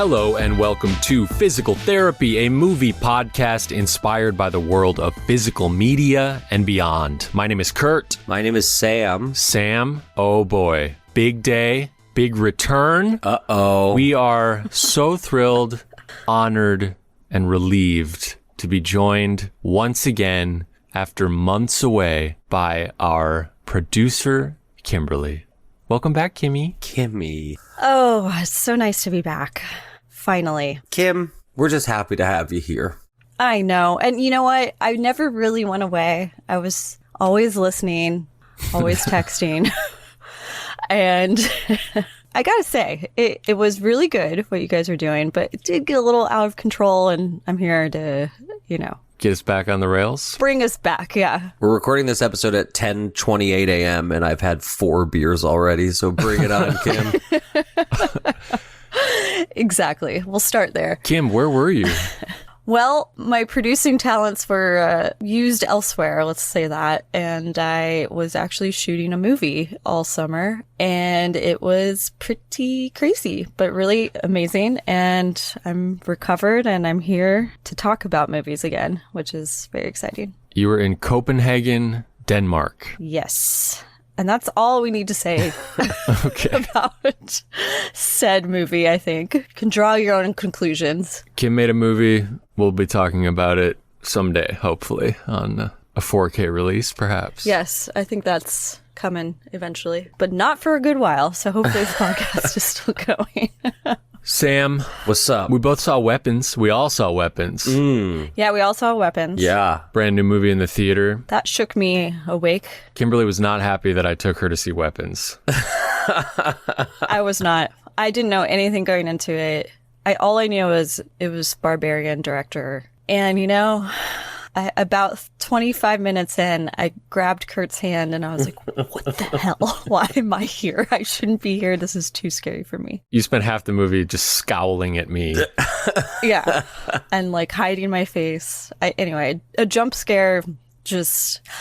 Hello and welcome to Physical Therapy, a movie podcast inspired by the world of physical media and beyond. My name is Kurt. My name is Sam. Sam, oh boy, big day, big return. Uh-oh. We are so thrilled, honored, and relieved to be joined once again after months away by our producer, Kimberly. Welcome back, Kimmy. Kimmy. Oh, it's so nice to be back. Finally. Kim, we're just happy to have you here. I know. And you know what? I never really went away. I was always listening, always texting. And I gotta say, it was really good what you guys are doing, but it did get a little out of control, and I'm here to, Get us back on the rails. bring us back, yeah. We're recording this episode at 10:28 a.m. and I've had 4 beers already, so bring it on, Kim. Exactly. We'll start there. Kim, where were you? Well, my producing talents were used elsewhere, let's say that. And I was actually shooting a movie all summer, and it was pretty crazy, but really amazing. And I'm recovered, and I'm here to talk about movies again, which is very exciting. You were in Copenhagen, Denmark. Yes. And that's all we need to say Okay. about said movie, I think. You can draw your own conclusions. Kim made a movie. We'll be talking about it someday, hopefully, on a 4K release, perhaps. Yes, I think that's coming eventually, but not for a good while. So hopefully the podcast is still going. Sam, What's up? we both saw Weapons. We all saw Weapons. Yeah, we all saw Weapons. Yeah. Brand new movie in the theater. That shook me awake. Kimberly was not happy that I took her to see Weapons. I was not. I didn't know anything going into it. All I knew was it was Barbarian director. And, about 25 minutes in, I grabbed Kurt's hand and I was like, what the hell? Why am I here? I shouldn't be here. This is too scary for me. You spent half the movie just scowling at me. Yeah. And like hiding my face. Anyway, a jump scare,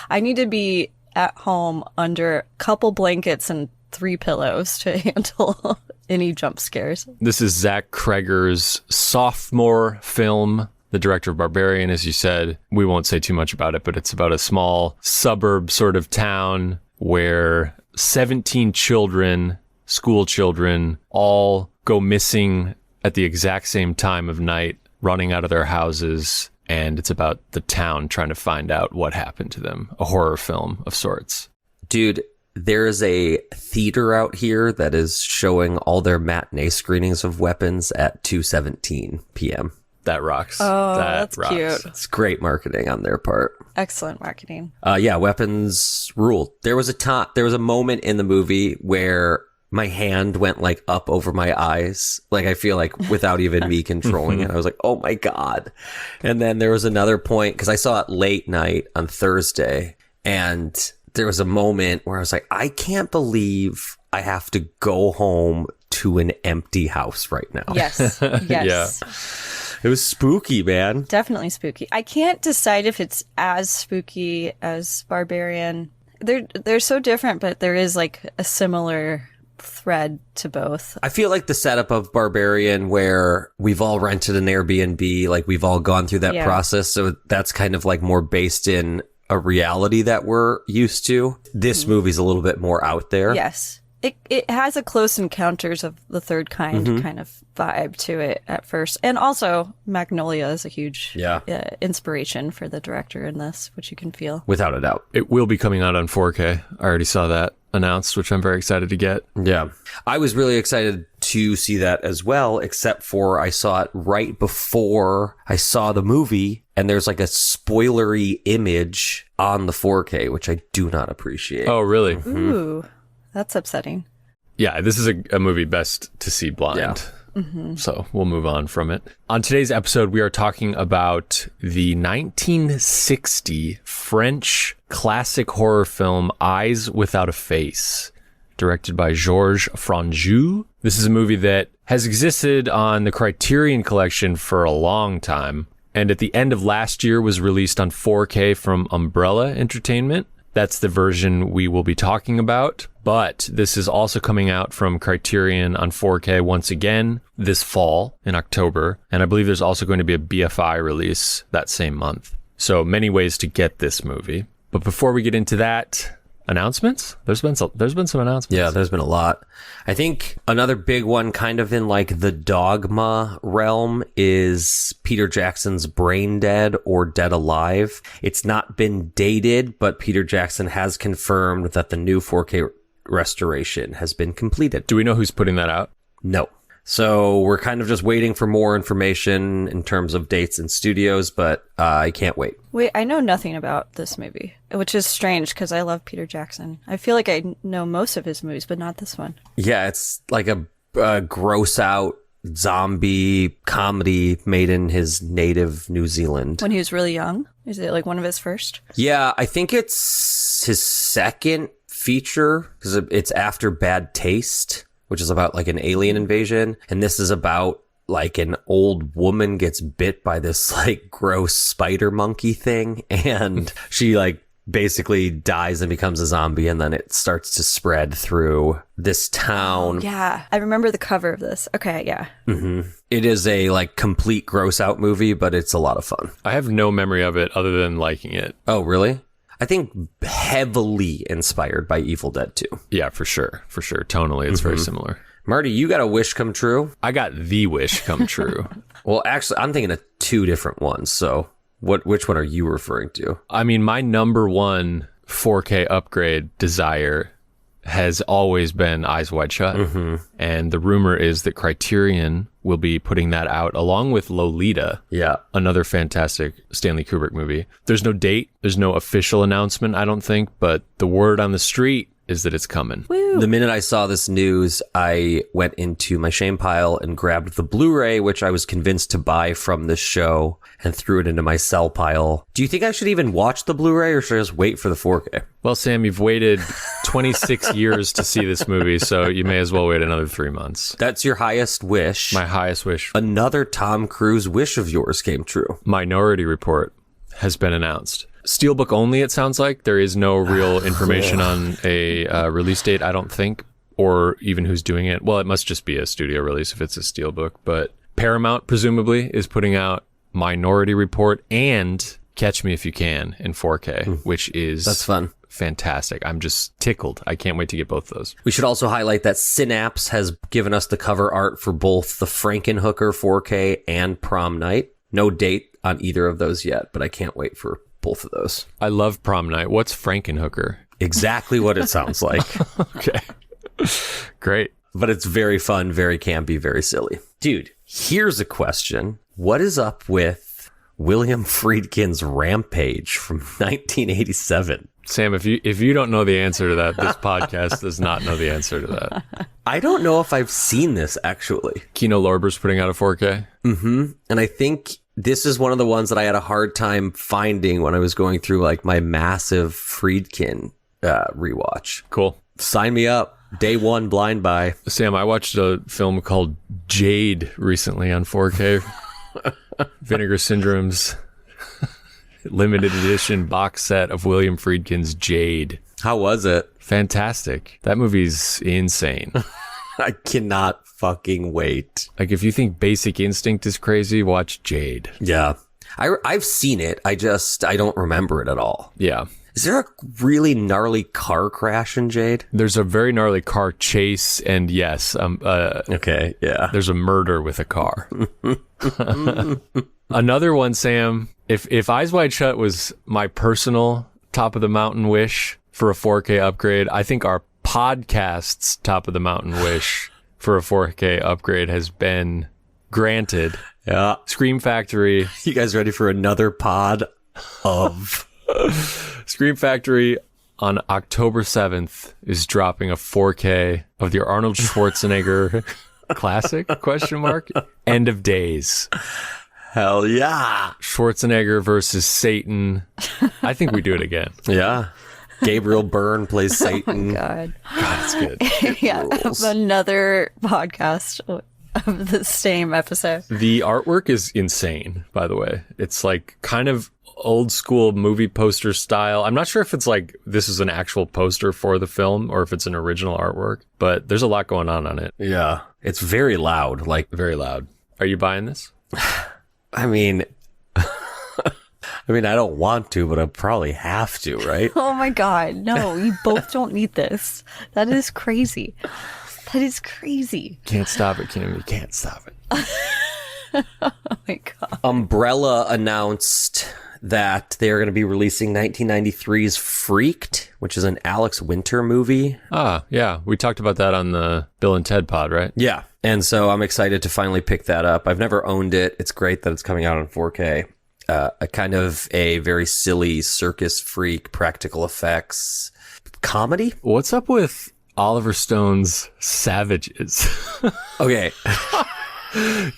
I need to be at home under a couple blankets and 3 pillows to handle any jump scares. This is Zach Kreger's sophomore film. The director of Barbarian, as you said. We won't say too much about it, but it's about a small suburb sort of town where 17 children, school children, all go missing at the exact same time of night, running out of their houses. And it's about the town trying to find out what happened to them. A horror film of sorts. Dude, there's a theater out here that is showing all their matinee screenings of Weapons at 2:17 p.m. That rocks. Oh, That that's rocks. cute. It's great marketing on their part. Excellent marketing. Yeah, Weapons ruled. There was a moment in the movie where my hand went like up over my eyes. Like I feel like without even me controlling it, I was like, oh my God. And then there was another point because I saw it late night on Thursday, and there was a moment where I was like, I can't believe I have to go home to an empty house right now. Yes. Yes. Yeah. It was spooky, man. Definitely spooky. I can't decide if it's as spooky as Barbarian. They're so different, but there is like a similar thread to both. I feel like the setup of Barbarian where we've all rented an Airbnb, like we've all gone through that process. So that's kind of like more based in a reality that we're used to. This movie's a little bit more out there. Yes. It has a Close Encounters of the Third Kind kind of vibe to it at first. And also, Magnolia is a huge inspiration for the director in this, which you can feel. Without a doubt. It will be coming out on 4K. I already saw that announced, which I'm very excited to get. Yeah. I was really excited to see that as well, except for I saw it right before I saw the movie, and there's like a spoilery image on the 4K, which I do not appreciate. Oh, really? Ooh, that's upsetting. Yeah, this is a movie best to see blind. Yeah. So we'll move on from it. On today's episode, we are talking about the 1960 French classic horror film Eyes Without a Face, directed by Georges Franju. This is a movie that has existed on the Criterion Collection for a long time, and at the end of last year was released on 4K from Umbrella Entertainment. That's the version we will be talking about. But this is also coming out from Criterion on 4K once again this fall in October. And I believe there's also going to be a BFI release that same month. So many ways to get this movie. But before we get into that, announcements? There's been some announcements. Yeah, there's been a lot. I think another big one kind of in like the dogma realm is Peter Jackson's Brain Dead or Dead Alive. It's not been dated, but Peter Jackson has confirmed that the new 4K restoration has been completed. Do we know who's putting that out? No. So we're kind of just waiting for more information in terms of dates and studios, but I can't wait. Wait, I know nothing about this movie, which is strange because I love Peter Jackson. I feel like I know most of his movies, but not this one. Yeah, it's like a gross out zombie comedy made in his native New Zealand. When he was really young? Is it like one of his first? Yeah, I think it's his second feature because it's after Bad Taste, which is about like an alien invasion. And this is about like an old woman gets bit by this like gross spider monkey thing. And she like basically dies and becomes a zombie. And then it starts to spread through this town. Yeah, I remember the cover of this. Okay, yeah. Mm-hmm. It is a like complete gross out movie, but it's a lot of fun. I have no memory of it other than liking it. Oh, really? I think heavily inspired by Evil Dead 2. Yeah, for sure. For sure. Tonally, it's very similar. Marty, you got a wish come true? I got the wish come true. Well, actually, I'm thinking of two different ones. So which one are you referring to? I mean, my number one 4K upgrade desire has always been Eyes Wide Shut. And the rumor is that Criterion will be putting that out along with Lolita. Yeah. Another fantastic Stanley Kubrick movie. There's no date. There's no official announcement, I don't think, but the word on the street is that it's coming. Woo. The minute I saw this news, I went into my shame pile and grabbed the Blu-ray, which I was convinced to buy from this show, and threw it into my sell pile. Do you think I should even watch the Blu-ray or should I just wait for the 4K? Well, Sam, you've waited 26 years to see this movie, so you may as well wait another 3 months. That's your highest wish. My highest wish. Another Tom Cruise wish of yours came true. Minority Report has been announced. Steelbook only, it sounds like. There is no real information on a release date, I don't think, or even who's doing it. Well, it must just be a studio release if it's a Steelbook, but Paramount, presumably, is putting out Minority Report and Catch Me If You Can in 4K, which is... That's fun. Fantastic. I'm just tickled. I can't wait to get both of those. We should also highlight that Synapse has given us the cover art for both the Frankenhooker 4K and Prom Night. No date on either of those yet, but I can't wait for both of those. I love Prom Night. What's Frankenhooker? Exactly what it sounds like. Okay. Great. But it's very fun, very campy, very silly. Dude, here's a question. What is up with William Friedkin's Rampage from 1987? Sam, if you don't know the answer to that, this podcast does not know the answer to that. I don't know if I've seen this, actually. Kino Lorber's putting out a 4K. Mm-hmm. And I think this is one of the ones that I had a hard time finding when I was going through like my massive Friedkin rewatch. Cool. Sign me up. Day one blind buy. Sam, I watched a film called Jade recently on 4K. Vinegar Syndrome's limited edition box set of William Friedkin's Jade. How was it? Fantastic. That movie's insane. I cannot fucking wait. Like, if you think Basic Instinct is crazy, watch Jade. Yeah. I've seen it. I don't remember it at all. Yeah. Is there a really gnarly car crash in Jade? There's a very gnarly car chase, and yes, okay, yeah. There's a murder with a car. Another one, Sam, if Eyes Wide Shut was my personal top of the mountain wish for a 4K upgrade, I think our podcast's top of the mountain wish for a 4K upgrade has been granted. Yeah. Scream Factory. You guys ready for another pod of... Scream Factory on October 7th is dropping a 4K of the Arnold Schwarzenegger classic, ? End of Days. Hell yeah. Schwarzenegger versus Satan. I think we do it again. Yeah. Gabriel Byrne plays Satan. Oh, God. God, it's good. Yeah, another podcast of the same episode. The artwork is insane, by the way. It's like kind of old school movie poster style. I'm not sure if it's like this is an actual poster for the film or if it's an original artwork, but there's a lot going on it. Yeah. It's very loud. Like, Very loud. Are you buying this? I mean, I don't want to, but I probably have to, right? Oh my God. No, you both don't need this. That is crazy. That is crazy. Can't stop it, Kim. You can't stop it. Oh my God. Umbrella announced that they are going to be releasing 1993's Freaked, which is an Alex Winter movie. Ah, yeah. We talked about that on the Bill and Ted pod, right? Yeah. And so I'm excited to finally pick that up. I've never owned it. It's great that it's coming out on 4K. A kind of a very silly circus freak, practical effects comedy. What's up with Oliver Stone's Savages? Okay.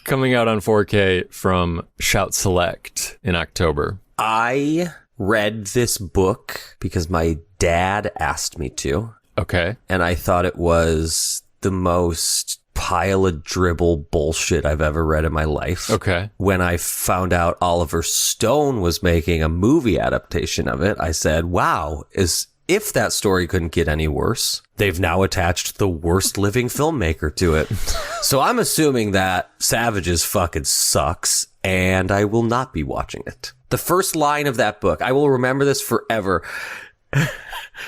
Coming out on 4K from Shout Select in October. I read this book because my dad asked me to. Okay. And I thought it was the most pile of dribble bullshit I've ever read in my life. Okay. When I found out Oliver Stone was making a movie adaptation of it, I said, wow, if that story couldn't get any worse, they've now attached the worst living filmmaker to it. So I'm assuming that Savages fucking sucks, and I will not be watching it. The first line of that book, I will remember this forever.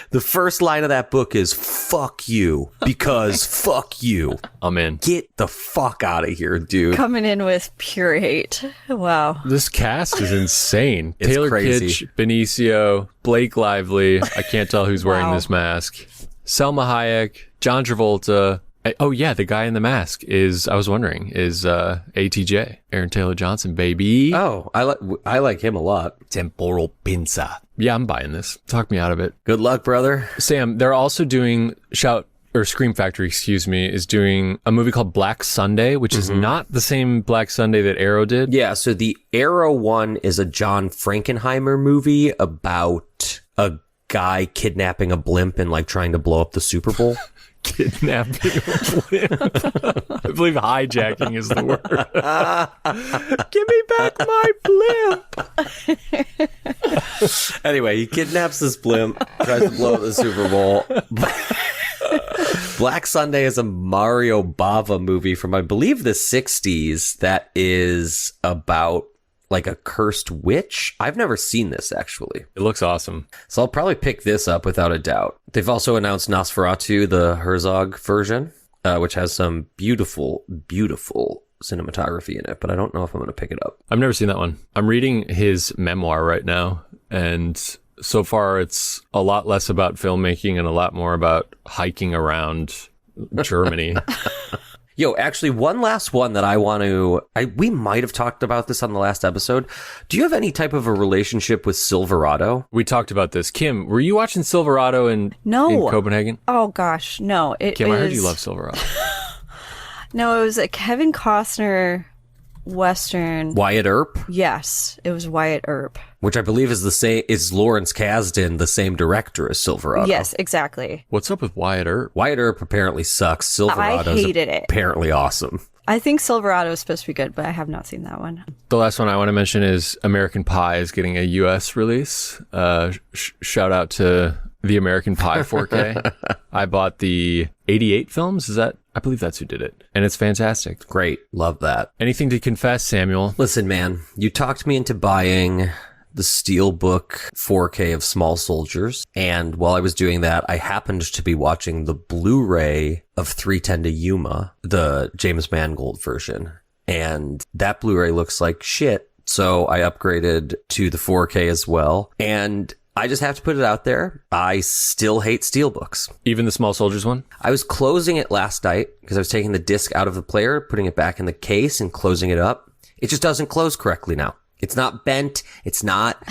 The first line of that book is fuck you, because fuck you. I'm in. Get the fuck out of here, dude. Coming in with pure hate. Wow. This cast is insane. It's Taylor crazy. Kitsch, Benicio, Blake Lively. I can't tell who's wearing Wow. this mask. Selma Hayek, John Travolta. Oh yeah, the guy in the mask is ATJ, Aaron Taylor Johnson, baby. Oh, I like him a lot. Temporal pinza. Yeah, I'm buying this. Talk me out of it. Good luck, brother. Sam, they're also doing Scream Factory, is doing a movie called Black Sunday, which is not the same Black Sunday that Arrow did. Yeah, so the Arrow one is a John Frankenheimer movie about a guy kidnapping a blimp and like trying to blow up the Super Bowl. Kidnapping a blimp. I believe hijacking is the word. Give me back my blimp. Anyway, he kidnaps this blimp, tries to blow up the Super Bowl. Black Sunday is a Mario Bava movie from, I believe, the 60s that is about like a cursed witch. I've never seen this, actually. It looks awesome. So I'll probably pick this up without a doubt. They've also announced Nosferatu, the Herzog version, which has some beautiful, beautiful cinematography in it, but I don't know if I'm going to pick it up. I've never seen that one. I'm reading his memoir right now, and so far it's a lot less about filmmaking and a lot more about hiking around Germany. Yo, actually, one last one that we might have talked about this on the last episode. Do you have any type of a relationship with Silverado? We talked about this. Kim, were you watching Silverado in Copenhagen? Oh gosh, no. Kim, I heard you love Silverado. No, it was a Kevin Costner Western. Wyatt Earp? Yes, it was Wyatt Earp. Which I believe is Lawrence Kasdan, the same director as Silverado. Yes, exactly. What's up with Wyatt Earp? Wyatt Earp apparently sucks. Silverado I hated it. Apparently awesome. I think Silverado is supposed to be good, but I have not seen that one. The last one I want to mention is American Pie is getting a U.S. release. Shout out to the American Pie 4K. I bought the 88 films. I believe that's who did it. And it's fantastic. Great. Love that. Anything to confess, Samuel? Listen, man, you talked me into buying the Steelbook 4K of Small Soldiers. And while I was doing that, I happened to be watching the Blu-ray of 310 to Yuma, the James Mangold version. And that Blu-ray looks like shit. So I upgraded to the 4K as well. And I just have to put it out there. I still hate Steelbooks. Even the Small Soldiers one? I was closing it last night because I was taking the disc out of the player, putting it back in the case and closing it up. It just doesn't close correctly now. It's not bent. It's not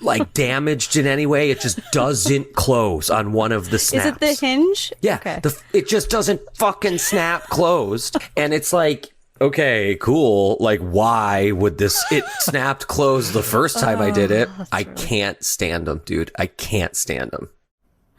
like damaged in any way. It just doesn't close on one of the snaps. Is it the hinge? Yeah. Okay. It just doesn't fucking snap closed. And it's like, okay, cool. Like, why would it snapped closed the first time I did it? I can't stand them, dude. I can't stand them.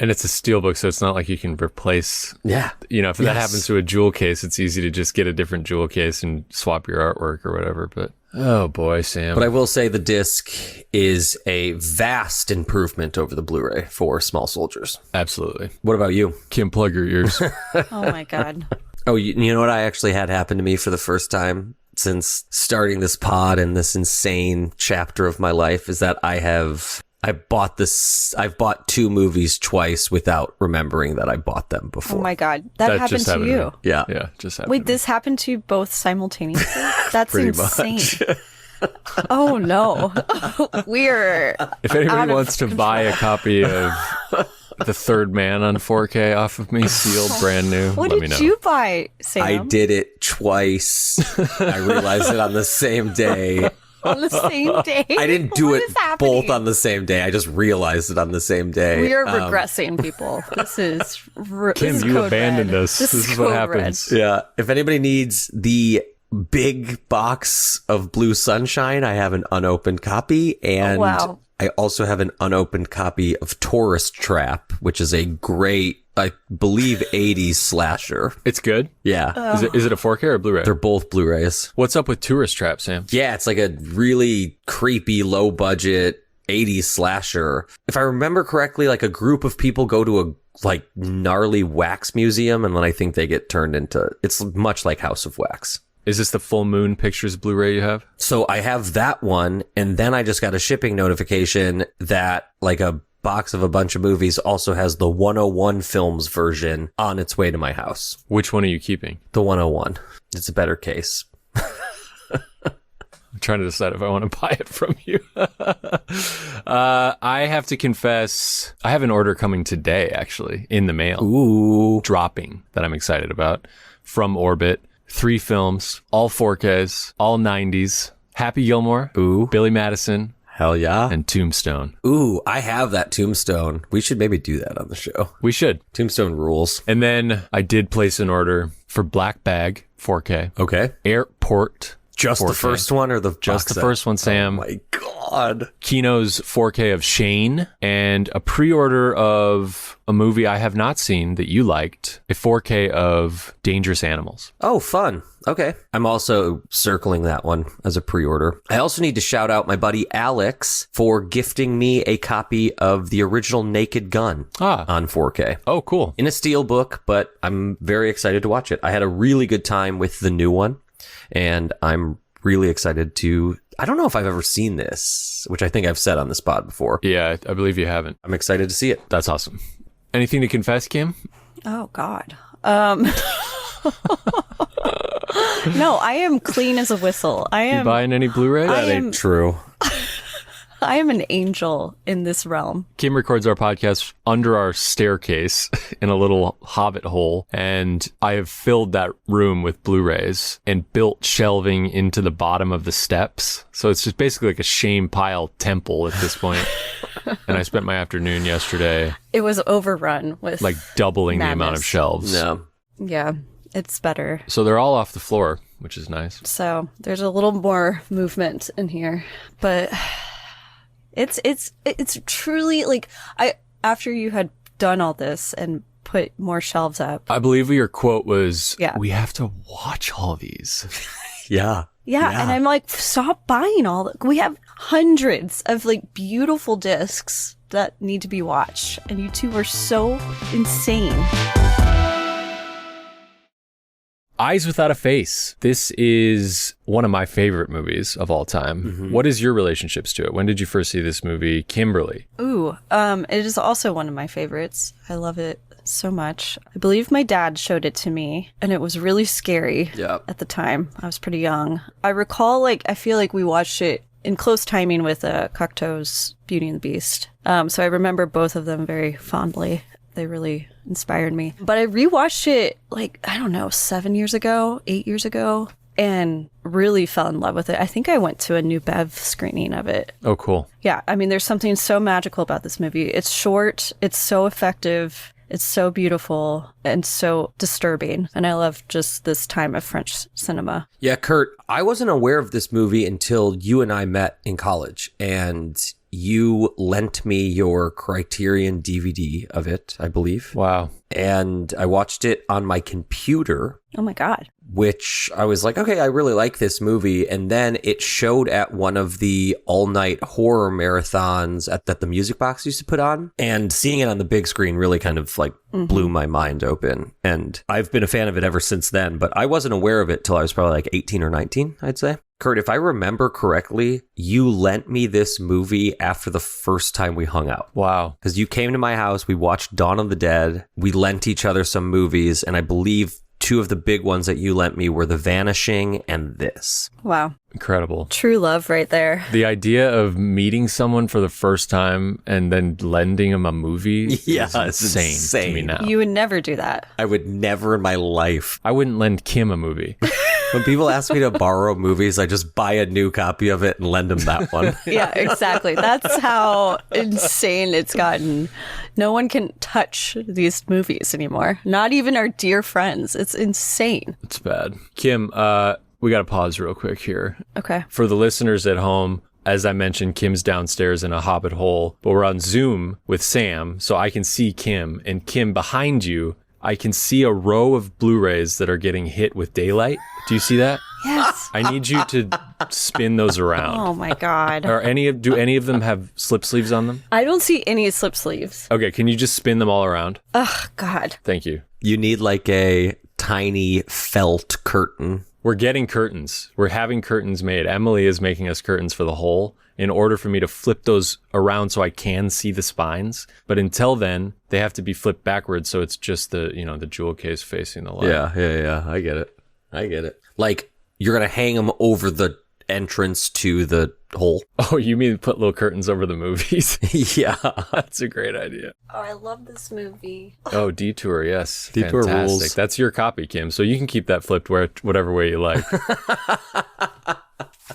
And it's a steelbook, so it's not like you can replace. Yeah. If that happens to a jewel case, it's easy to just get a different jewel case and swap your artwork or whatever. But oh boy, Sam. But I will say the disc is a vast improvement over the Blu-ray for Small Soldiers. Absolutely. What about you? Kim, plug your ears. Oh my God. Oh, you know what I actually had happen to me for the first time since starting this pod and this insane chapter of my life is that I've bought 2 movies twice without remembering that I bought them before. Oh my God. That happened just to happened you. Yeah. Yeah, just happened. Wait, this happened to you both simultaneously? That's Pretty insane. much. Oh no. We're If out anybody of wants to buy a copy of The Third Man on 4K off of me, sealed, brand new, What let me did know. you buy, Sam? I did it twice. I realized it on the same day. On the same day? I didn't do What it is happening? both on the same day. I just realized it on the same day. We are regressing, people. This is Kim, this is you code abandoned red. us. This is what code happens. Yeah. If anybody needs the big box of Blue Sunshine, I have an unopened copy. And Wow. I also have an unopened copy of Tourist Trap, which is a great, I believe, 80s slasher. It's good. Yeah. Is it a 4K or a Blu-ray? They're both Blu-rays. What's up with Tourist Trap, Sam? Yeah, it's like a really creepy, low budget 80s slasher. If I remember correctly, like a group of people go to a like gnarly wax museum, and then I think they get turned into, it's much like House of Wax. Is this the Full Moon Pictures Blu-ray you have? So I have that one, and then I just got a shipping notification that like a box of a bunch of movies also has the 101 Films version on its way to my house. Which one are you keeping? The 101. It's a better case. I'm trying to decide if I want to buy it from you. I have to confess, I have an order coming today, actually, in the mail. Ooh. Dropping that I'm excited about from Orbit. 3 films, all 4Ks, all 90s. Happy Gilmore, Ooh. Billy Madison, Hell yeah. and Tombstone. Ooh, I have that Tombstone. We should maybe do that on the show. We should. Tombstone rules. And then I did place an order for Black Bag, 4K. Okay. Airport, Just 4K. the first one or the Just box the set? first one, Sam. Oh my God. Kino's 4K of Shane, and a pre-order of a movie I have not seen that you liked, a 4K of Dangerous Animals. Oh, fun. Okay. I'm also circling that one as a pre-order. I also need to shout out my buddy Alex for gifting me a copy of the original Naked Gun on 4K. Oh, cool. In a steelbook, but I'm very excited to watch it. I had a really good time with the new one, and I'm really excited to... I don't know if I've ever seen this, which I think I've said on the spot before. Yeah, I believe you haven't. I'm excited to see it. That's awesome. Anything to confess, Kim? Oh God. No, I am clean as a whistle. I You am. buying any Blu-ray? I That am- ain't true. I am an angel in this realm. Kim records our podcast under our staircase in a little hobbit hole, and I have filled that room with Blu-rays and built shelving into the bottom of the steps. So it's just basically like a shame pile temple at this point. And I spent my afternoon yesterday It was overrun with like doubling the amount of Madness. shelves. Yeah. Yeah, it's better. So they're all off the floor, which is nice. So there's a little more movement in here, but it's truly like after you had done all this and put more shelves up. I believe your quote was, Yeah. we have to watch all these. Yeah. Yeah, and I'm like, stop buying all that. We have hundreds of like beautiful discs that need to be watched, and you two are so insane. Eyes Without a Face. This is one of my favorite movies of all time. Mm-hmm. What is your relationships to it? When did you first see this movie? Kimberly. Ooh, it is also one of my favorites. I love it so much. I believe my dad showed it to me, and it was really scary at the time. I was pretty young. I recall, I feel like we watched it in close timing with Cocteau's Beauty and the Beast. So I remember both of them very fondly. They really inspired me. But I rewatched it, 7 years ago, 8 years ago, and really fell in love with it. I think I went to a New Bev screening of it. Oh, cool. Yeah, I mean, there's something so magical about this movie. It's short, it's so effective. It's so beautiful and so disturbing. And I love just this time of French cinema. Yeah, Kurt, I wasn't aware of this movie until you and I met in college, and you lent me your Criterion DVD of it, I believe. Wow. And I watched it on my computer. Oh my God. Which I was like, okay, I really like this movie. And then it showed at one of the all-night horror marathons that the Music Box used to put on. And seeing it on the big screen really kind of like blew my mind open. And I've been a fan of it ever since then. But I wasn't aware of it till I was probably like 18 or 19, I'd say. Kurt, if I remember correctly, you lent me this movie after the first time we hung out. Wow. Because you came to my house, we watched Dawn of the Dead, we lent each other some movies, and I believe two of the big ones that you lent me were The Vanishing and this. Wow. Incredible. True love right there. The idea of meeting someone for the first time and then lending them a movie is insane to me now. You would never do that. I would never in my life. I wouldn't lend Kim a movie. When people ask me to borrow movies, I just buy a new copy of it and lend them that one. Yeah, exactly. That's how insane it's gotten. No one can touch these movies anymore. Not even our dear friends. It's insane. It's bad. Kim, we got to pause real quick here. Okay. For the listeners at home, as I mentioned, Kim's downstairs in a hobbit hole, but we're on Zoom with Sam, so I can see Kim. And Kim, behind you, I can see a row of Blu-rays that are getting hit with daylight. Do you see that? Yes. I need you to spin those around. Oh my God. Do any of them have slip sleeves on them? I don't see any slip sleeves. Okay, can you just spin them all around? Oh God. Thank you. You need like a tiny felt curtain. We're getting curtains. We're having curtains made. Emily is making us curtains for the hole in order for me to flip those around so I can see the spines. But until then, they have to be flipped backwards so it's just the jewel case facing the light. Yeah. I get it. Like, you're going to hang them over the entrance to the hole. Oh, you mean put little curtains over the movies? Yeah. That's a great idea. Oh, I love this movie. Oh, Detour, yes. Detour Fantastic. rules. That's your copy, Kim. So you can keep that flipped whatever way you like.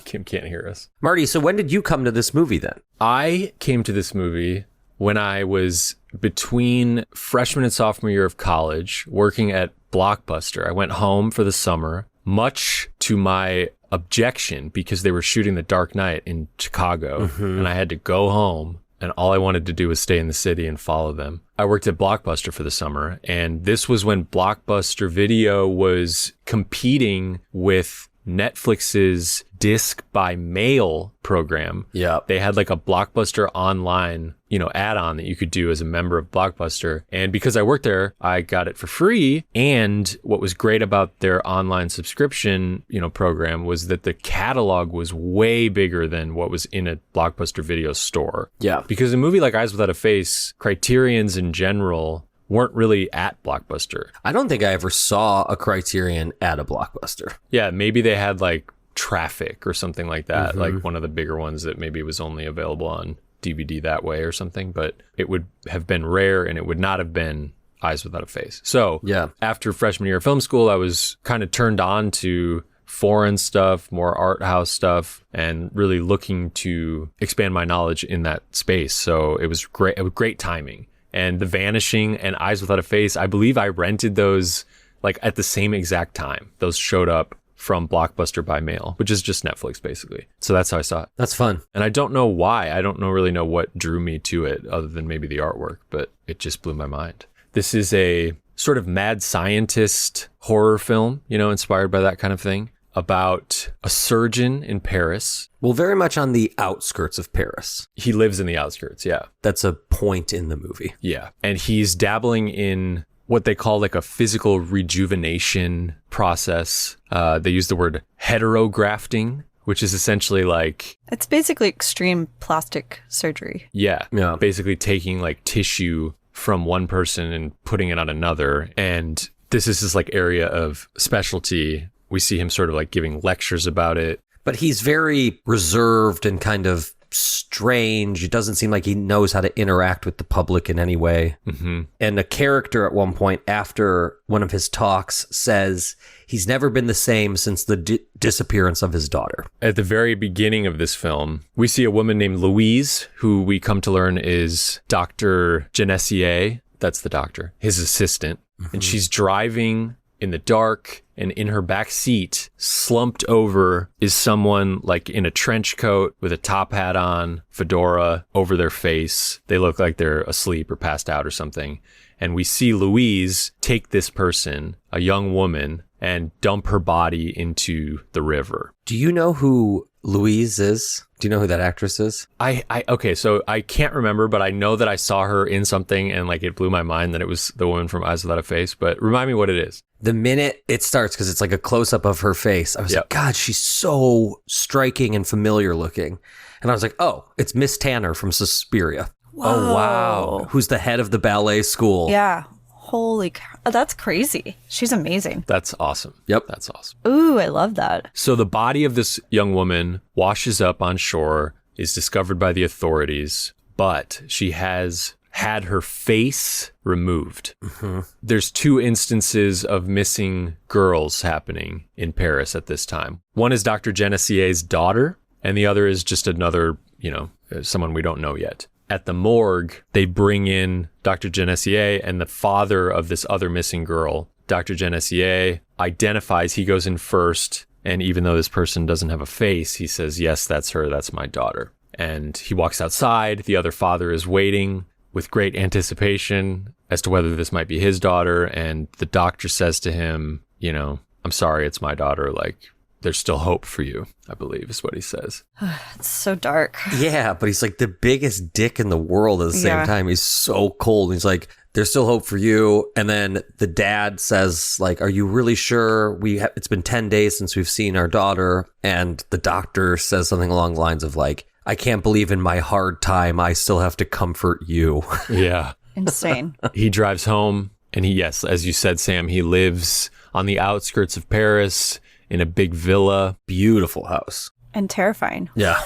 Kim can't hear us. Marty, so when did you come to this movie then? I came to this movie when I was between freshman and sophomore year of college, working at Blockbuster. I went home for the summer, much to my objection because they were shooting The Dark Knight in Chicago, and I had to go home, and all I wanted to do was stay in the city and follow them. I worked at Blockbuster for the summer, and this was when Blockbuster Video was competing with Netflix's disc by mail program. Yeah. They had like a Blockbuster online, add-on that you could do as a member of Blockbuster. And because I worked there, I got it for free. And what was great about their online subscription, program was that the catalog was way bigger than what was in a Blockbuster Video store. Yeah. Because a movie like Eyes Without a Face, Criterions in general weren't really at Blockbuster. I don't think I ever saw a Criterion at a Blockbuster. Yeah, maybe they had like Traffic or something like that, like one of the bigger ones that maybe was only available on DVD that way or something, but it would have been rare and it would not have been Eyes Without a Face. So yeah, after freshman year of film school, I was kind of turned on to foreign stuff, more art house stuff, and really looking to expand my knowledge in that space. So it was great. It was great timing. And The Vanishing and Eyes Without a Face, I believe I rented those like at the same exact time. Those showed up from Blockbuster by mail, which is just Netflix basically. So that's how I saw it. That's fun. And I don't know why. I don't really know what drew me to it other than maybe the artwork, but it just blew my mind. This is a sort of mad scientist horror film, inspired by that kind of thing, about a surgeon in Paris. Well, very much on the outskirts of Paris. He lives in the outskirts, yeah. That's a point in the movie. Yeah. And he's dabbling in what they call like a physical rejuvenation process. They use the word heterografting, which is essentially like... It's basically extreme plastic surgery. Yeah. Basically taking like tissue from one person and putting it on another. And this is his like area of specialty. We see him sort of like giving lectures about it. But he's very reserved and kind of strange. It doesn't seem like he knows how to interact with the public in any way. Mm-hmm. And a character at one point after one of his talks says he's never been the same since the disappearance of his daughter. At the very beginning of this film, we see a woman named Louise, who we come to learn is Dr. Genessier. That's the doctor, his assistant. And she's driving in the dark, and in her back seat, slumped over, is someone like in a trench coat with a top hat on, fedora over their face. They look like they're asleep or passed out or something. And we see Louise take this person, a young woman, and dump her body into the river. Do you know who Louise is? Do you know who that actress is? Okay, so I can't remember, but I know that I saw her in something and like it blew my mind that it was the woman from Eyes Without a Face, but remind me what it is. The minute it starts, because it's like a close-up of her face, I was like, God, she's so striking and familiar looking. And I was like, oh, it's Miss Tanner from Suspiria. Whoa. Oh, wow. Who's the head of the ballet school. Yeah. Holy cow. Oh, that's crazy. She's amazing. That's awesome. Yep. That's awesome. Ooh, I love that. So the body of this young woman washes up on shore, is discovered by the authorities, but she has had her face removed. There's 2 instances of missing girls happening in Paris at this time. One is Dr. Genessier's daughter, and the other is just another, someone we don't know yet. At the morgue, they bring in Dr. Genessier and the father of this other missing girl. Dr. Genessier identifies, he goes in first, and even though this person doesn't have a face, he says, yes, that's her, that's my daughter. And he walks outside. The other father is waiting with great anticipation as to whether this might be his daughter. And the doctor says to him, I'm sorry, it's my daughter. Like, there's still hope for you, I believe is what he says. It's so dark. Yeah, but he's like the biggest dick in the world at the same time. He's so cold. He's like, there's still hope for you. And then the dad says, like, are you really sure? It's been 10 days since we've seen our daughter. And the doctor says something along the lines of like, I can't believe in my hard time, I still have to comfort you. Yeah. Insane. He drives home and yes, as you said, Sam, he lives on the outskirts of Paris in a big villa. Beautiful house. And terrifying. Yeah.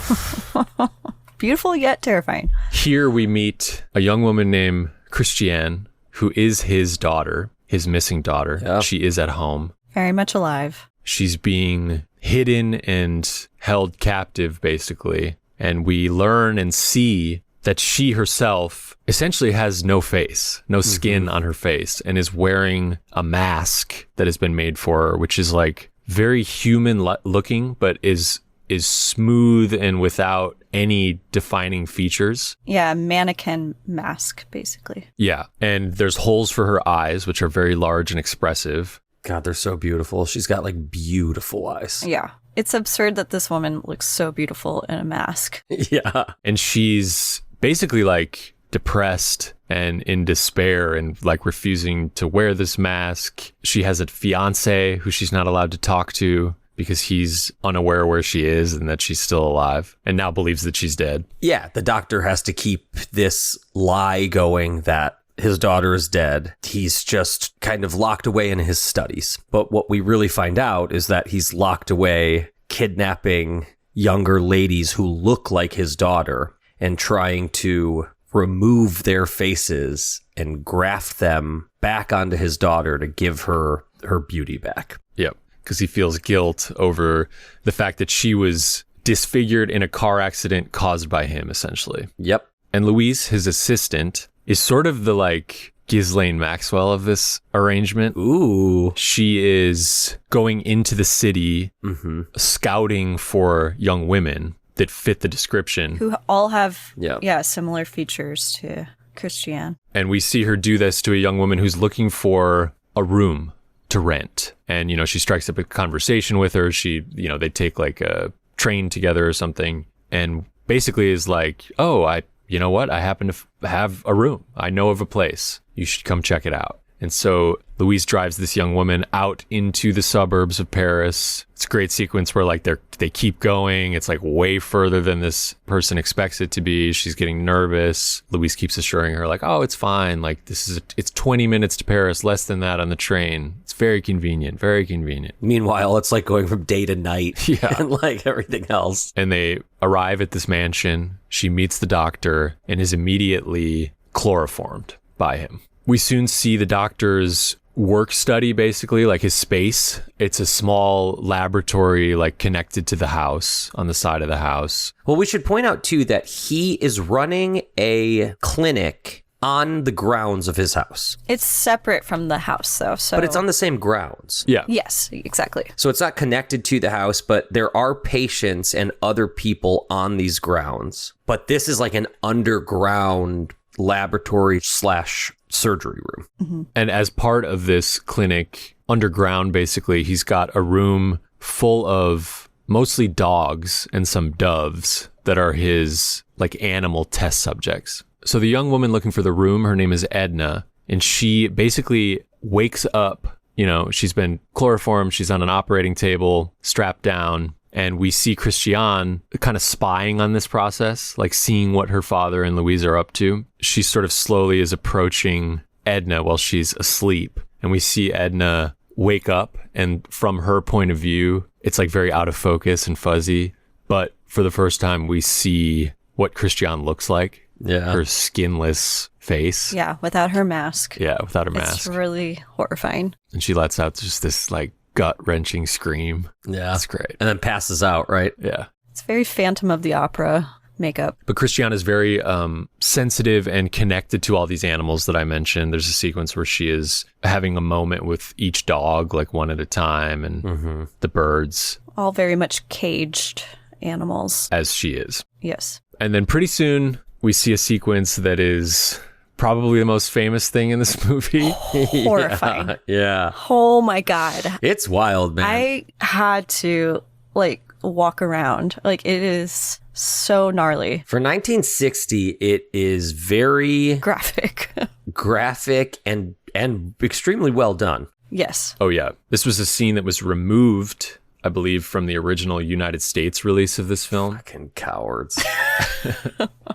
Beautiful yet terrifying. Here we meet a young woman named Christiane, who is his daughter, his missing daughter. Yeah. She is at home. Very much alive. She's being hidden and held captive, basically. And we learn and see that she herself essentially has no face, no skin on her face, and is wearing a mask that has been made for her, which is like very human looking, but is smooth and without any defining features. Yeah, mannequin mask, basically. Yeah, and there's holes for her eyes, which are very large and expressive. God, they're so beautiful. She's got like beautiful eyes. Yeah. It's absurd that this woman looks so beautiful in a mask. Yeah. And she's basically like depressed and in despair and like refusing to wear this mask. She has a fiance who she's not allowed to talk to because he's unaware where she is and that she's still alive and now believes that she's dead. Yeah, the doctor has to keep this lie going that his daughter is dead. He's just kind of locked away in his studies. But what we really find out is that he's locked away kidnapping younger ladies who look like his daughter and trying to remove their faces and graft them back onto his daughter to give her her beauty back. Yep, because he feels guilt over the fact that she was disfigured in a car accident caused by him, essentially. Yep. And Louise, his assistant, is sort of the like Ghislaine Maxwell of this arrangement. Ooh. She is going into the city, scouting for young women that fit the description. Who all have, similar features to Christiane. And we see her do this to a young woman who's looking for a room to rent. And, she strikes up a conversation with her. They take like a train together or something. And basically is like, oh, you know what? I happen to have a room. I know of a place. You should come check it out. And so Louise drives this young woman out into the suburbs of Paris. It's a great sequence where like they keep going. It's like way further than this person expects it to be. She's getting nervous. Louise keeps assuring her like, oh, it's fine. Like it's 20 minutes to Paris, less than that on the train. It's very convenient, very convenient. Meanwhile, it's like going from day to night and like everything else. And they arrive at this mansion. She meets the doctor and is immediately chloroformed by him. We soon see the doctor's work study, basically, like his space. It's a small laboratory, like connected to the house, on the side of the house. Well, we should point out, too, that he is running a clinic on the grounds of his house. It's separate from the house, though. So, But it's on the same grounds. Yeah. Yes, exactly. So it's not connected to the house, but there are patients and other people on these grounds. But this is like an underground laboratory / surgery room. Mm-hmm. And as part of this clinic underground, basically, he's got a room full of mostly dogs and some doves that are his like animal test subjects. So the young woman looking for the room, her name is Edna, and she basically wakes up, you know, she's been chloroformed, she's on an operating table, strapped down, and we see Christiane kind of spying on this process, like seeing what her father and Louise are up to. She sort of slowly is approaching Edna while she's asleep, and we see Edna wake up, and from her point of view, it's like very out of focus and fuzzy, but for the first time we see what Christiane looks like. Yeah. Her skinless face. Yeah, without her mask. Yeah, without her It's mask. really horrifying. And she lets out just this like gut-wrenching scream. Yeah. That's great. And then passes out, right? Yeah. It's very Phantom of the Opera makeup. But Christiane is very sensitive and connected to all these animals that I mentioned. There's a sequence where she is having a moment with each dog, like one at a time, and the birds. All very much caged animals. As she is. Yes. And then pretty soon we see a sequence that is probably the most famous thing in this movie. Horrifying. Yeah. Oh my God. It's wild, man. I had to like walk around. Like it is so gnarly. For 1960, it is very Graphic. graphic and extremely well done. Yes. Oh, yeah. This was a scene that was removed, I believe, from the original United States release of this film. Fucking cowards.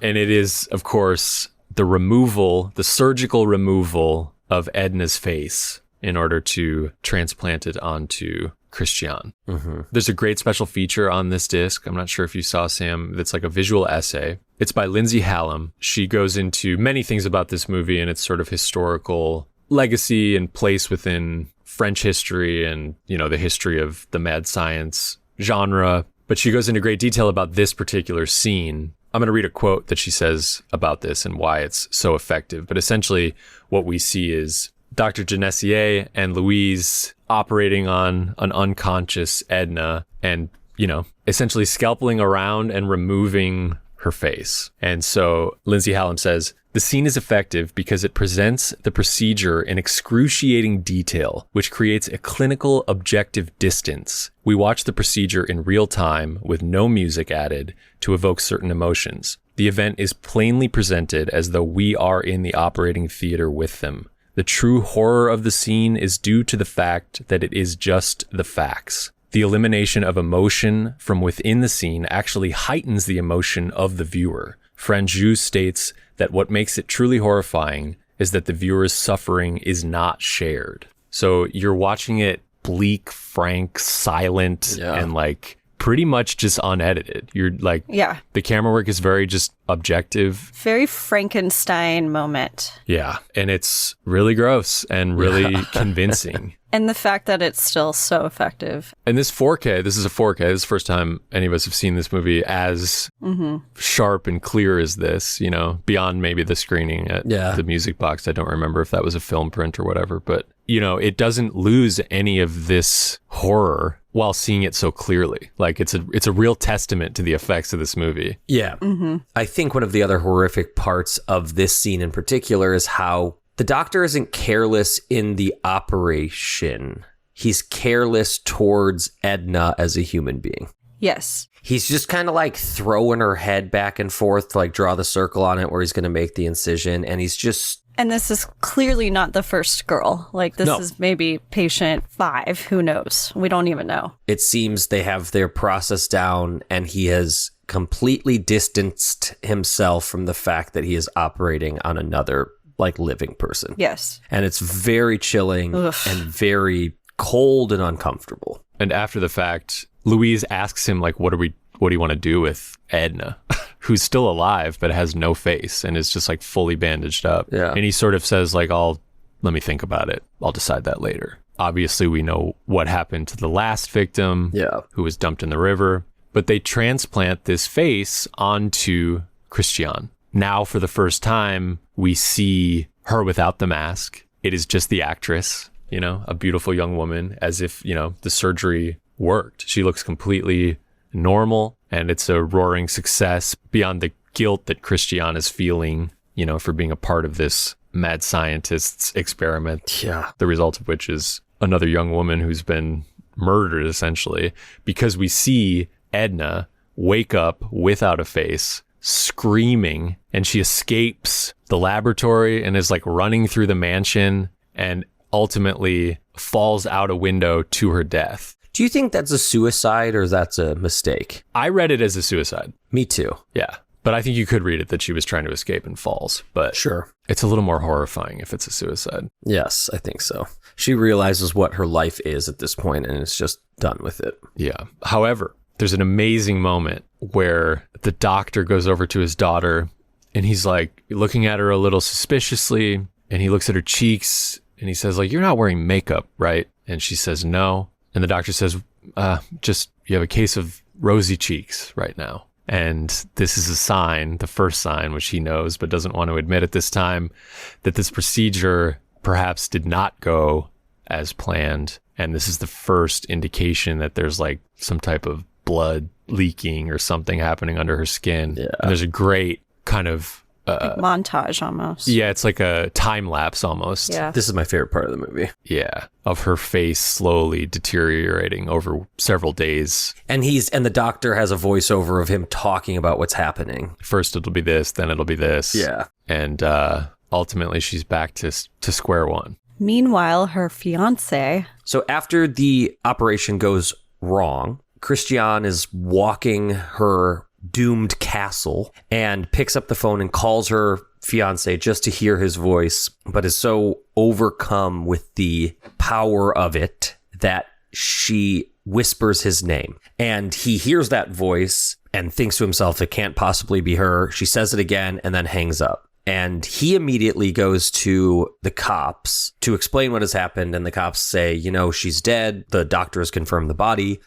And it is, of course, the surgical removal of Edna's face in order to transplant it onto Christiane. There's a great special feature on this disc. I'm not sure if you saw, Sam. That's like a visual essay. It's by Lindsay Hallam. She goes into many things about this movie and its sort of historical legacy and place within French history and, you know, the history of the mad science genre. But she goes into great detail about this particular scene. I'm going to read a quote that she says about this and why it's so effective. But essentially what we see is Dr. Genessier and Louise operating on an unconscious Edna and, you know, essentially scalpeling around and removing her face. And so Lindsay Hallam says, the scene is effective because it presents the procedure in excruciating detail, which creates a clinical objective distance. We watch the procedure in real time with no music added to evoke certain emotions. The event is plainly presented as though we are in the operating theater with them. The true horror of the scene is due to the fact that it is just the facts. The elimination of emotion from within the scene actually heightens the emotion of the viewer. Franju states that what makes it truly horrifying is that the viewer's suffering is not shared. So you're watching it bleak, frank, silent, and like pretty much just unedited. You're like, Yeah. the camera work is very just objective. Very Frankenstein moment. Yeah. And it's really gross and really convincing. And the fact that it's still so effective. And this 4K, this is a 4K. This is the first time any of us have seen this movie as sharp and clear as this, you know, beyond maybe the screening at the Music Box. I don't remember if that was a film print or whatever, but, you know, it doesn't lose any of this horror while seeing it so clearly. Like it's a real testament to the effects of this movie. Yeah. I think one of the other horrific parts of this scene in particular is how the doctor isn't careless in the operation. He's careless towards Edna as a human being. Yes. He's just kind of like throwing her head back and forth to like draw the circle on it where he's going to make the incision. And he's just... And this is clearly not the first girl. Like, this No. is maybe patient 5. Who knows? We don't even know. It seems they have their process down and he has completely distanced himself from the fact that he is operating on another like living person. Yes. And it's very chilling and very cold and uncomfortable. And after the fact, Louise asks him, like, what do you want to do with Edna, who's still alive but has no face and is just like fully bandaged up. Yeah. And he sort of says, like, let me think about it. I'll decide that later. Obviously, we know what happened to the last victim who was dumped in the river, but they transplant this face onto Christiane. now for the first time, we see her without the mask. It is just the actress, a beautiful young woman, as if, the surgery worked. She looks completely normal, and it's a roaring success beyond the guilt that Christian is feeling, for being a part of this mad scientist's experiment. Yeah. The result of which is another young woman who's been murdered, essentially, because we see Edna wake up without a face, screaming, and she escapes the laboratory and is like running through the mansion and ultimately falls out a window to her death. Do you think that's a suicide or that's a mistake? I read it as a suicide. Me too. Yeah. But I think you could read it that she was trying to escape and falls. But sure, it's a little more horrifying if it's a suicide. Yes, I think so. She realizes what her life is at this point and is just done with it. Yeah. However, there's an amazing moment where the doctor goes over to his daughter and he's like looking at her a little suspiciously, and he looks at her cheeks and he says, like, "You're not wearing makeup, right?" And she says, "No." And the doctor says, just you have a case of rosy cheeks right now. And this is a sign, the first sign, which he knows but doesn't want to admit at this time, that this procedure perhaps did not go as planned. And this is the first indication that there's like some type of blood leaking or something happening under her skin. Yeah. And there's a great kind of like montage almost. Yeah, it's like a time lapse almost. Yeah. This is my favorite part of the movie. Yeah, of her face slowly deteriorating over several days. And the doctor has a voiceover of him talking about what's happening. First it'll be this, then it'll be this. Yeah. And ultimately she's back to square one. Meanwhile, her fiance. So after the operation goes wrong, Christiane is walking her doomed castle and picks up the phone and calls her fiance just to hear his voice, but is so overcome with the power of it that she whispers his name. And he hears that voice and thinks to himself, it can't possibly be her. She says it again and then hangs up. And he immediately goes to the cops to explain what has happened. And the cops say, she's dead. The doctor has confirmed the body.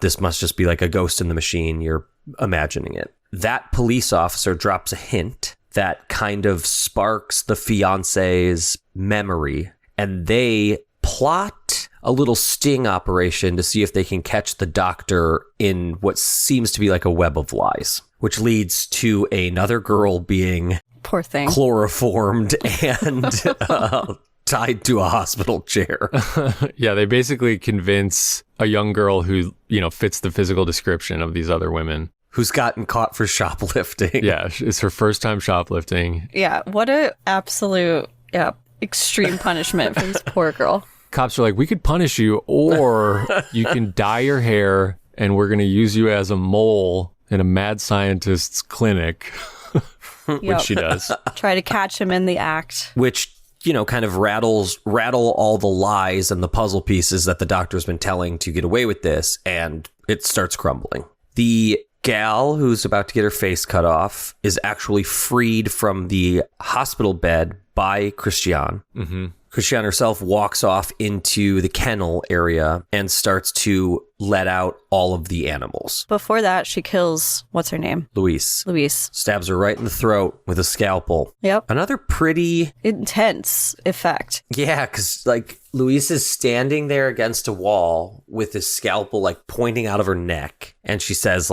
This must just be like a ghost in the machine. You're imagining it. That police officer drops a hint that kind of sparks the fiance's memory. And they plot a little sting operation to see if they can catch the doctor in what seems to be like a web of lies, which leads to another girl being... Poor thing. Chloroformed and tied to a hospital chair. Yeah, they basically convince a young girl who, fits the physical description of these other women. Who's gotten caught for shoplifting. Yeah, it's her first time shoplifting. Yeah, what a absolute, extreme punishment for this poor girl. Cops are like, we could punish you, or you can dye your hair, and we're going to use you as a mole in a mad scientist's clinic. Which she does. Try to catch him in the act. Which, kind of rattle all the lies and the puzzle pieces that the doctor's been telling to get away with this, and it starts crumbling. The gal who's about to get her face cut off is actually freed from the hospital bed by Christiane. Mm-hmm. Christiane herself walks off into the kennel area and starts to let out all of the animals. Before that, she kills, what's her name? Louise. Stabs her right in the throat with a scalpel. Yep. Another pretty... intense effect. Yeah, because, Louise is standing there against a wall with his scalpel, pointing out of her neck. And she says,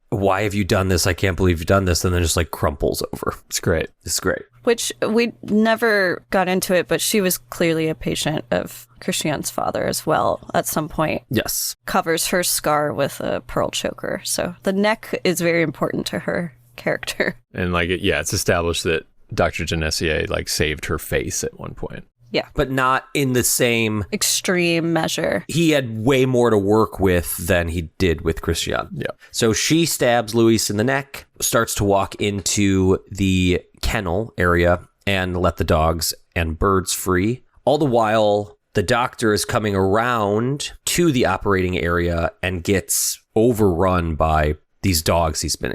why have you done this? I can't believe you've done this. And then just, crumples over. It's great. It's great. Which we never got into it, but she was clearly a patient of Christiane's father as well at some point. Yes. Covers her scar with a pearl choker. So the neck is very important to her character. And it's established that Dr. Genessier saved her face at one point. Yeah. But not in the same... extreme measure. He had way more to work with than he did with Christiane. Yeah. So she stabs Louise in the neck, starts to walk into the kennel area and let the dogs and birds free. All the while, the doctor is coming around to the operating area and gets overrun by these dogs he's been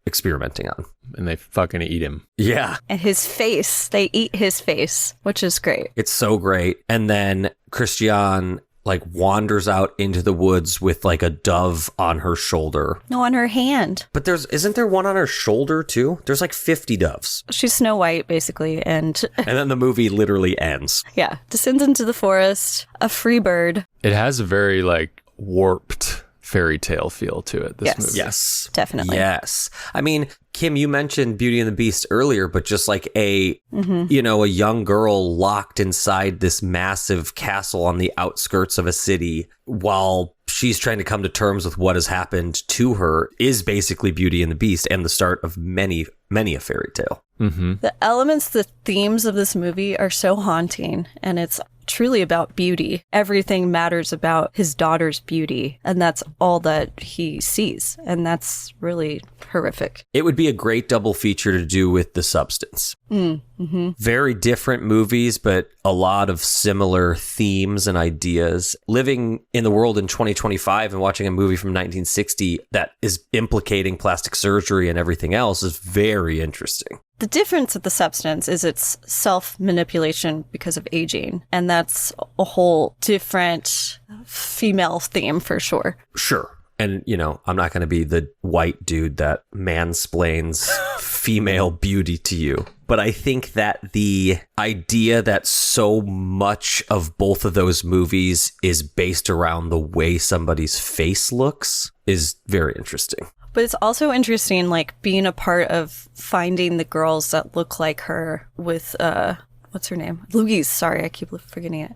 experimenting on. And they fucking eat him. Yeah. And his face, they eat his face, which is great. It's so great. And then Christiane like wanders out into the woods with like a dove on her shoulder. No, on her hand. But isn't there one on her shoulder too? There's like 50 doves. She's Snow White, basically, and And then the movie literally ends. yeah, descends into the forest, a free bird. It has a very like warped fairy tale feel to it, this Yes. movie. Yes. Definitely. Yes. I mean, Kim, you mentioned Beauty and the Beast earlier, but just like a young girl locked inside this massive castle on the outskirts of a city while she's trying to come to terms with what has happened to her is basically Beauty and the Beast and the start of many a fairy tale. The elements, the themes of this movie are so haunting, and it's truly about beauty. Everything matters about his daughter's beauty, and that's all that he sees, and that's really horrific. It would be a great double feature to do with The Substance. Very different movies, but a lot of similar themes and ideas. Living in the world in 2025 and watching a movie from 1960 that is implicating plastic surgery and everything else is very interesting. The difference of The Substance is its self-manipulation because of aging, and that's a whole different female theme for sure. Sure. And, I'm not going to be the white dude that mansplains female beauty to you. But I think that the idea that so much of both of those movies is based around the way somebody's face looks is very interesting. But it's also interesting, like, being a part of finding the girls that look like her with, what's her name? Louise, sorry, I keep forgetting it.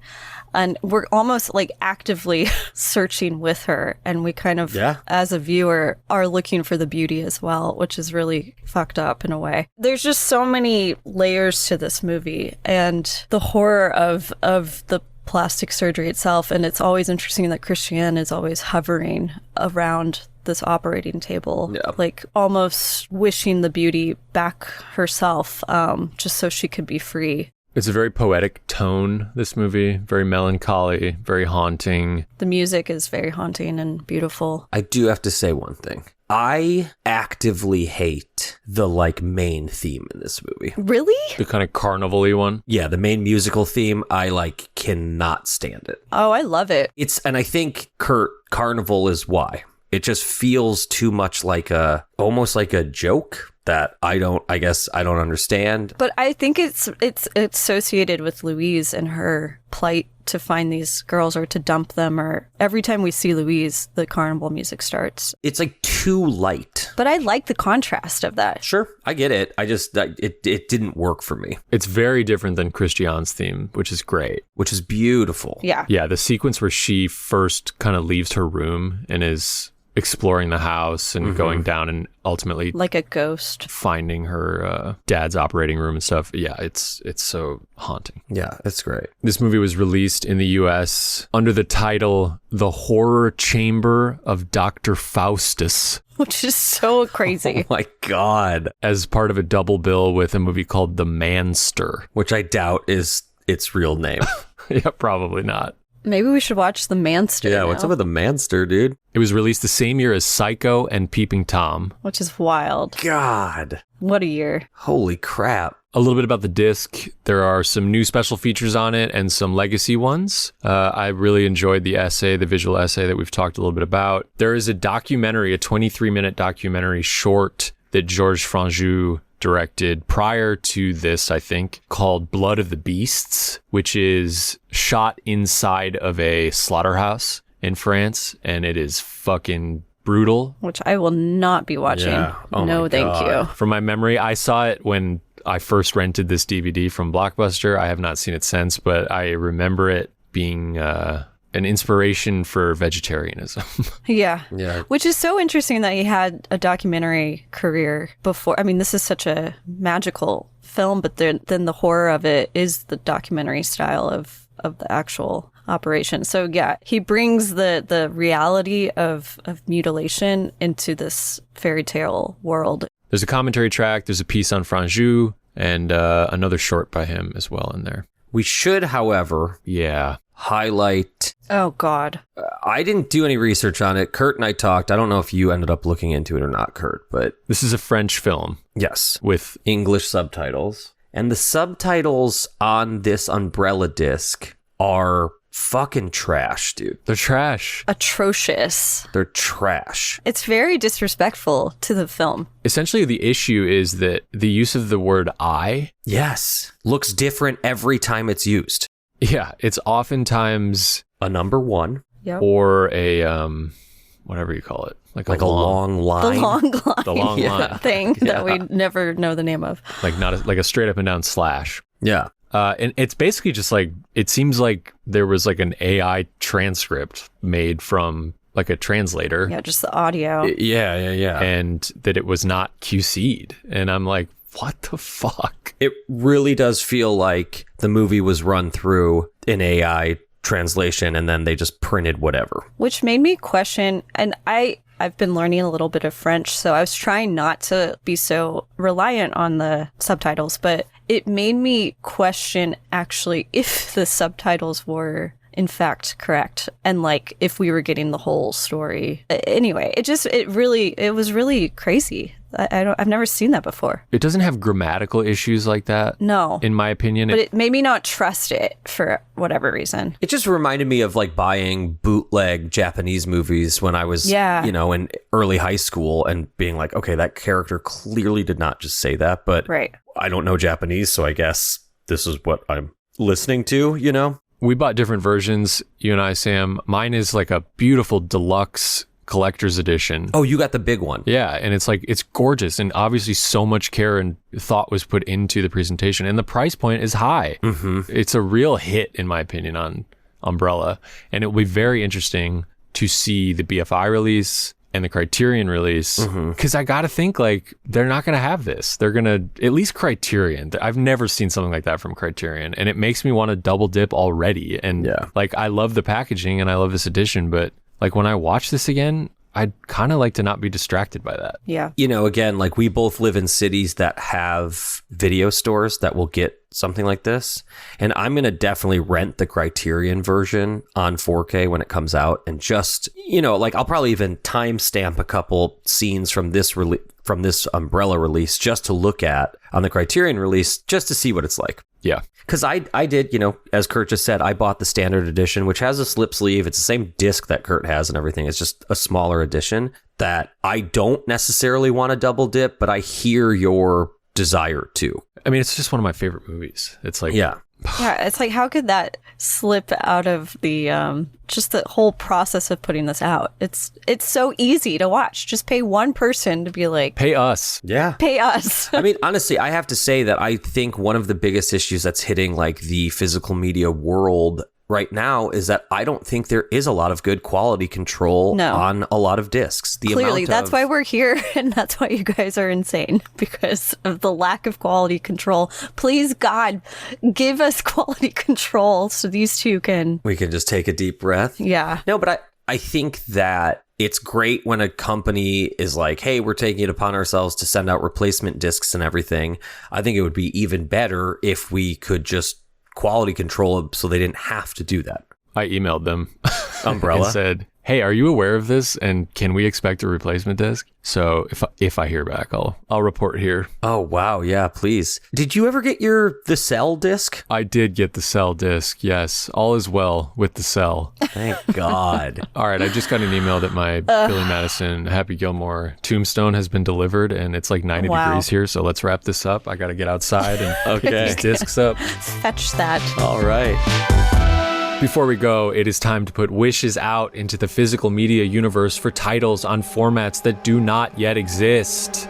And we're almost, like, actively searching with her. And we kind of, as a viewer, are looking for the beauty as well, which is really fucked up in a way. There's just so many layers to this movie. And the horror of the plastic surgery itself. And it's always interesting that Christiane is always hovering around this operating table, like almost wishing the beauty back herself, just so she could be free. It's a very poetic tone, this movie. Very melancholy, very haunting. The music is very haunting and beautiful. I do have to say one thing. I actively hate the main theme in this movie. Really? The kind of carnival-y one. Yeah, the main musical theme, I cannot stand it. Oh, I love it. And I think Carnival is why. It just feels too much almost like a joke that I don't understand. But I think it's associated with Louise and her plight to find these girls or to dump them, or every time we see Louise, the carnival music starts. It's too light. But I like the contrast of that. Sure, I get it. I just, it didn't work for me. It's very different than Christiane's theme, which is great. Which is beautiful. Yeah. Yeah, the sequence where she first kind of leaves her room and is exploring the house and going down and ultimately like a ghost finding her dad's operating room and stuff. Yeah, it's so haunting. Yeah, it's great. This movie was released in the US under the title The Horror Chamber of Dr. Faustus, which is so crazy. Oh my God. As part of a double bill with a movie called The Manster, which I doubt is its real name. Yeah, probably not. Maybe we should watch The Manster. Yeah, what's up with The Manster, dude? It was released the same year as Psycho and Peeping Tom. Which is wild. God. What a year. Holy crap. A little bit about the disc. There are some new special features on it and some legacy ones. I really enjoyed the visual essay that we've talked a little bit about. There is a documentary, a 23-minute documentary short that Georges Franju directed prior to this, I think, called Blood of the Beasts, which is shot inside of a slaughterhouse in France, and it is fucking brutal. Which I will not be watching. Yeah. Oh no, my thank God. you. From my memory, I saw it when I first rented this DVD from Blockbuster. I have not seen it since, but I remember it being an inspiration for vegetarianism. Yeah. Yeah. Which is so interesting that he had a documentary career before. I mean, this is such a magical film, but then the horror of it is the documentary style of the actual operation. So yeah, he brings the reality of mutilation into this fairy tale world. There's a commentary track, there's a piece on Franju, and another short by him as well in there. We should, however, highlight. Oh, God. I didn't do any research on it. Kurt and I talked. I don't know if you ended up looking into it or not, Kurt, but This is a French film. yes, With English subtitles. And the subtitles on this umbrella disc are fucking trash, dude. They're trash. Atrocious. They're trash. It's very disrespectful to the film. Essentially, the issue is that the use of the word I, Yes. Looks different every time it's used. yeah, it's oftentimes A number one. Yep. or a whatever you call it, like Like a long The line. long line. the long Yeah. line, thing that we never know the name of. like not like a straight up and down slash. Yeah. And it's basically just like, it seems like there was like an AI transcript made from like a translator, Yeah, just the audio. Yeah. and that it was not QC'd. And I'm like, what the fuck? It really does feel like the movie was run through an AI translation and then they just printed whatever. Which made me question, and I've been learning a little bit of French, so I was trying not to be so reliant on the subtitles, but it made me question actually if the subtitles were in fact correct and like if we were getting the whole story. Anyway, it was really crazy. I've never seen that before. It doesn't have grammatical issues like that. No. In my opinion. But it made me not trust it for whatever reason. It just reminded me of like buying bootleg Japanese movies when I was, in early high school and being like, okay, that character clearly did not just say that, but Right. I don't know Japanese, so I guess this is what I'm listening to, you know? We bought different versions, you and I, Sam. Mine is like a beautiful deluxe collector's edition. Oh, you got the big one. Yeah, and it's like, it's gorgeous, and obviously so much care and thought was put into the presentation, and the price point is high. Mm-hmm. It's a real hit, in my opinion, on Umbrella, and it will be very interesting to see the BFI release and the Criterion release, because I gotta think like they're not gonna have this. They're gonna, at least Criterion. I've never seen something like that from Criterion, and it makes me want to double dip already. And like, I love the packaging and I love this edition, but like when I watch this again, I'd kind of like to not be distracted by that. Yeah. You know, again, like we both live in cities that have video stores that will get something like this. And I'm going to definitely rent the Criterion version on 4K when it comes out. And just, like I'll probably even timestamp a couple scenes from this from this Umbrella release just to look at on the Criterion release, just to see what it's like. Yeah. Because I did, as Kurt just said, I bought the standard edition, which has a slip sleeve. It's the same disc that Kurt has and everything. It's just a smaller edition that I don't necessarily want to double dip, but I hear your desire to. I mean, it's just one of my favorite movies. It's like, Yeah, it's like, how could that slip out of the just the whole process of putting this out? It's so easy to watch. Just pay one person to be like, pay us. Yeah. pay us. I mean, honestly, I have to say that I think one of the biggest issues that's hitting like the physical media world right now is that I don't think there is a lot of good quality control on a lot of discs. Clearly, that's why we're here, and that's why you guys are insane, because of the lack of quality control. Please, God, give us quality control so these two can... We can just take a deep breath. Yeah. No, but I think that it's great when a company is like, hey, we're taking it upon ourselves to send out replacement discs and everything. I think it would be even better if we could just quality control so they didn't have to do that. I emailed them. Umbrella and said, hey, are you aware of this? And can we expect a replacement disc? So if I hear back, I'll report here. Oh, wow. Yeah, please. Did you ever get the Cell disc? I did get the Cell disc. Yes. All is well with the Cell. Thank God. All right. I just got an email that my Billy Madison, Happy Gilmore tombstone has been delivered, and it's like 90 degrees here. So let's wrap this up. I got to get outside and get these discs up. Fetch that. All right. Before we go, it is time to put wishes out into the physical media universe for titles on formats that do not yet exist.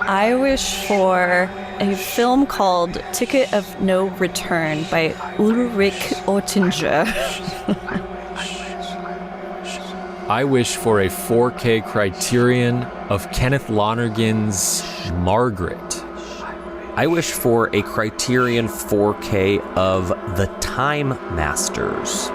I wish for a film called Ticket of No Return by Ulrich Oettinger. I wish for a 4K Criterion of Kenneth Lonergan's Margaret. I wish for a Criterion 4K of The Time Masters.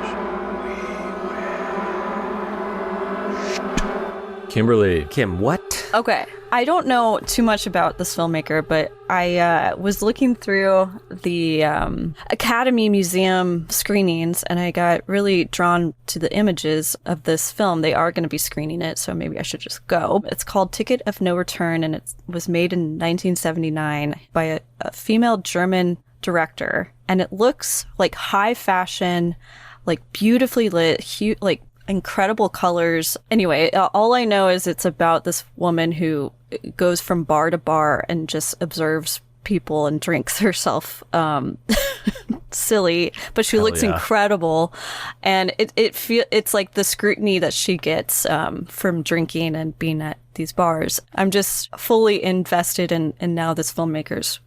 Kimberly. Kim, what? Okay. I don't know too much about this filmmaker, but I was looking through the Academy Museum screenings, and I got really drawn to the images of this film. They are going to be screening it, so maybe I should just go. It's called Ticket of No Return, and it was made in 1979 by a female German director. and it looks like high fashion, like beautifully lit, like incredible colors. Anyway, all I know is it's about this woman who goes from bar to bar and just observes people and drinks herself silly, but she looks incredible, and it's like the scrutiny that she gets from drinking and being at these bars. I'm just fully invested in now this filmmaker's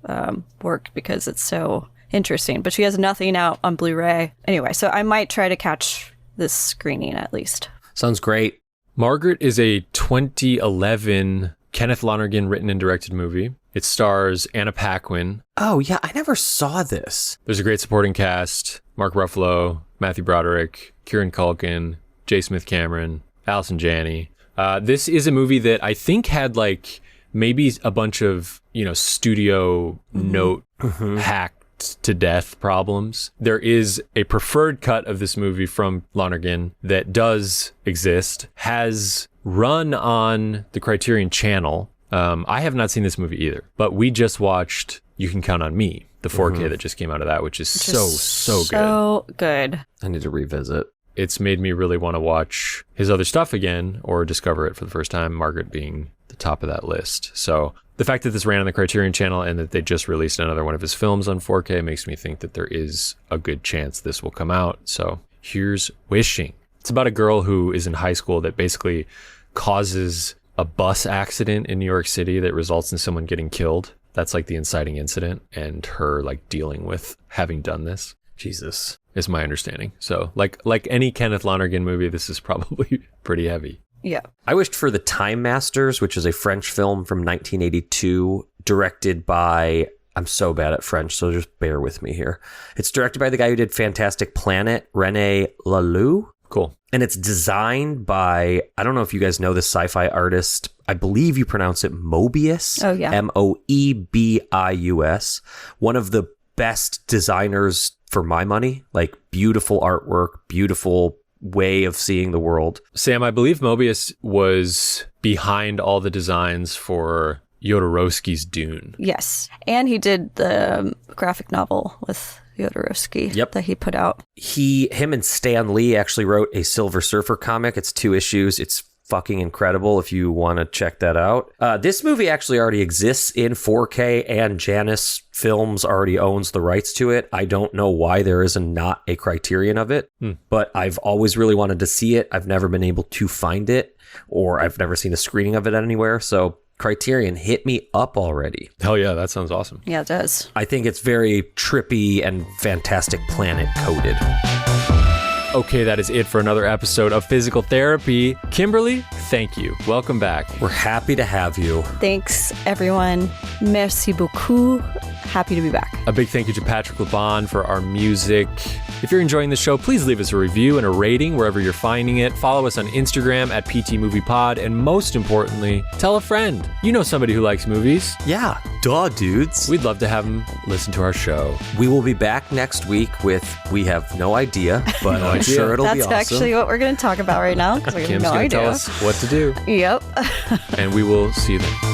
work because it's so interesting, but she has nothing out on Blu-ray anyway, so I might try to catch this screening at least. Sounds great. Margaret is a 2011 Kenneth Lonergan written and directed movie. It stars Anna Paquin. Oh, yeah. I never saw this. There's a great supporting cast. Mark Ruffalo, Matthew Broderick, Kieran Culkin, J. Smith Cameron, Allison Janney. This is a movie that I think had like maybe a bunch of, studio note hacked to death problems. There is a preferred cut of this movie from Lonergan that does exist, has run on the Criterion channel. I have not seen this movie either, but we just watched You Can Count on Me, the 4K that just came out of that, which is so good. So good. I need to revisit. It's made me really want to watch his other stuff again or discover it for the first time, Margaret being the top of that list. So the fact that this ran on the Criterion channel and that they just released another one of his films on 4K makes me think that there is a good chance this will come out. So here's wishing. It's about a girl who is in high school that basically causes a bus accident in New York City that results in someone getting killed. That's like the inciting incident, and her like dealing with having done this. Jesus, is my understanding. So like any Kenneth Lonergan movie, this is probably pretty heavy. Yeah. I wished for The Time Masters, which is a French film from 1982, directed by, I'm so bad at French, so just bear with me here. It's directed by the guy who did Fantastic Planet, René Laloux. Cool. And it's designed by, I don't know if you guys know this sci-fi artist. I believe you pronounce it Moebius. Oh, yeah. Moebius. One of the best designers for my money. Like beautiful artwork, beautiful way of seeing the world. Sam, I believe Moebius was behind all the designs for Jodorowsky's Dune. Yes. And he did the graphic novel with Jodorowsky that he put out. Him and Stan Lee actually wrote a Silver Surfer comic. It's 2 issues. It's fucking incredible if you want to check that out. This movie actually already exists in 4K, and Janus Films already owns the rights to it. I don't know why there is not a Criterion of it, but I've always really wanted to see it. I've never been able to find it, or I've never seen a screening of it anywhere. So Criterion, hit me up already. Hell yeah, that sounds awesome. Yeah, it does. I think it's very trippy and Fantastic Planet coded. Okay, that is it for another episode of Physical Therapy. Kimberly, thank you. Welcome back. We're happy to have you. Thanks, everyone. Merci beaucoup. Happy to be back. A big thank you to Patrick Laban for our music. If you're enjoying the show, please leave us a review and a rating wherever you're finding it. Follow us on Instagram at PTMoviePod. And most importantly, tell a friend. You know somebody who likes movies. Yeah, duh, dudes. We'd love to have them listen to our show. We will be back next week with, we have no idea, but I'm sure it'll be awesome. That's actually what we're going to talk about right now, because we have Kim's no going to idea. tell us what to do. Yep. And we will see you then.